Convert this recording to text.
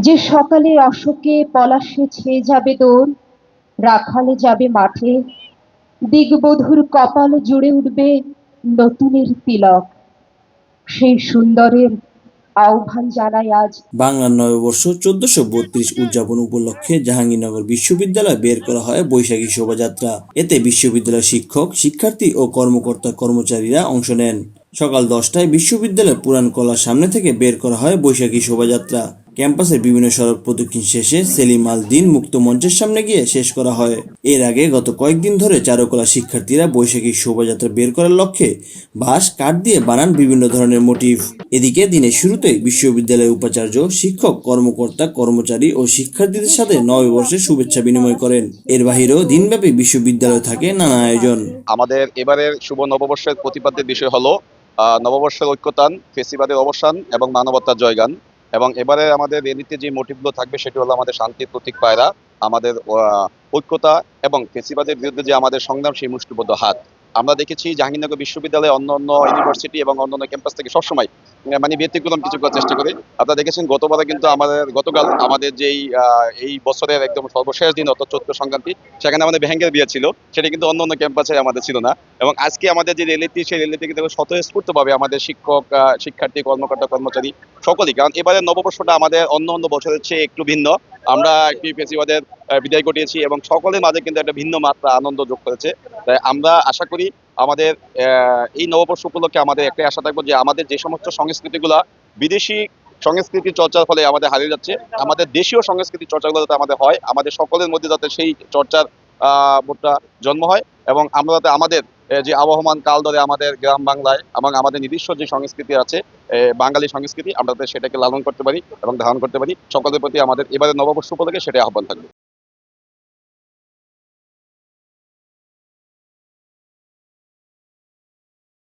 যে সকালে অশোকে পলাশে ছেয়ে যাবে দোল, রাখালে যাবে মাঠে, দিগবধূর কপাল জুড়ে উঠবে নতুনের তিলক। সেই সুন্দরের আহ্বান জানাই আজ। বাংলার নববর্ষ ১৪৩২ উদযাপন উপলক্ষে জাহাঙ্গীরনগর বিশ্ববিদ্যালয়ে বের করা হয় বৈশাখী শোভাযাত্রা। এতে বিশ্ববিদ্যালয়ের শিক্ষক, শিক্ষার্থী ও কর্মকর্তা কর্মচারীরা অংশ নেন। সকাল ১০টায় বিশ্ববিদ্যালয়ের পুরান কলার সামনে থেকে বের করা হয় বৈশাখী শোভাযাত্রা। ক্যাম্পাসের বিভিন্ন সড়ক প্রদক্ষিণ শেষে সেলিম আল দ্বীন মুক্ত মঞ্চের সামনে গিয়ে শেষ করা হয়। এর আগে গত কয়েকদিন ধরে চারুকলা শিক্ষার্থীরা বৈশাখী শোভাযাত্রা বের করার লক্ষ্যে বাঁশ, কাঠ দিয়ে বানান বিভিন্ন ধরনের মোটিভ। এদিকে দিনের শুরুতেই বিশ্ববিদ্যালয়ের উপাচার্য, শিক্ষক, কর্মকর্তা, কর্মচারী ও শিক্ষার্থীদের সাথে নববর্ষের শুভেচ্ছা বিনিময় করেন। এর বাহিরেও দিনব্যাপী বিশ্ববিদ্যালয়ে থাকে নানা আয়োজন। আমাদের এবারের শুভ নববর্ষের প্রতিপাদ্যের বিষয় হলো নববর্ষের ঐক্যতান, ফেসিবাদের অবসান এবং মানবতার জয়গান। এবং এবারে আমাদের র্যালিতে যে মোটিভগুলো থাকবে সেটি হলো আমাদের শান্তির প্রতীক পায়রা, আমাদের ঐক্যতা এবং ফেসিবাদের বিরুদ্ধে যে আমাদের সংগ্রাম, সেই মুষ্টিবদ্ধ হাত। আমরা দেখেছি জাহাঙ্গীরনগর বিশ্ববিদ্যালয়ে অন্য ইউনিভার্সিটি এবং অন্যান্য ক্যাম্পাস থেকে সবসময় মানে ব্যতিক্রম কিছু করার চেষ্টা করে। আপনারা দেখেছেন গতকাল আমাদের যেই এই বছরের একদম সর্বশেষ দিন অর্থাৎ চৈত্র সংক্রান্তি, সেখানে আমাদের ব্যাংকের বিয়ে ছিল, সেটা কিন্তু অন্য ক্যাম্পাসে আমাদের ছিল না। এবং আজকে আমাদের যে র্যালিটি, সেই র্যালিতে কিন্তু স্বতঃস্ফূর্তভাবে আমাদের শিক্ষক, শিক্ষার্থী, কর্মকর্তা, কর্মচারী সকলেই, কারণ এবারের নববর্ষটা আমাদের অন্য বছরের চেয়ে একটু ভিন্ন। আমরা একটি ফেসিবাদের বিদায় ঘটিয়েছি এবং সকলের মাঝে কিন্তু একটা ভিন্ন মাত্রা আনন্দ যোগ করেছে। তাই আমরা আশা করি আমাদের এই নববর্ষ উপলক্ষে আমাদের একটাই আশা থাকবো যে আমাদের যে সমস্ত সংস্কৃতিগুলা বিদেশি সংস্কৃতি চর্চার ফলে আমাদের হারিয়ে যাচ্ছে, আমাদের দেশীয় সংস্কৃতি চর্চাগুলো যাতে আমাদের হয়, আমাদের সকলের মধ্যে যাতে সেই চর্চার বোধটা জন্ম হয় এবং আমরা যাতে আমাদের যে আবহমান কাল ধরে আমাদের গ্রাম বাংলায় এবং আমাদের নিজস্ব যে সংস্কৃতি আছে, বাঙালি সংস্কৃতি, আমরা যাতে সেটাকে লালন করতে পারি এবং ধারণ করতে পারি। সকলের প্রতি আমাদের এবারে নববর্ষ উপলক্ষে সেটাই আহ্বান থাকবে।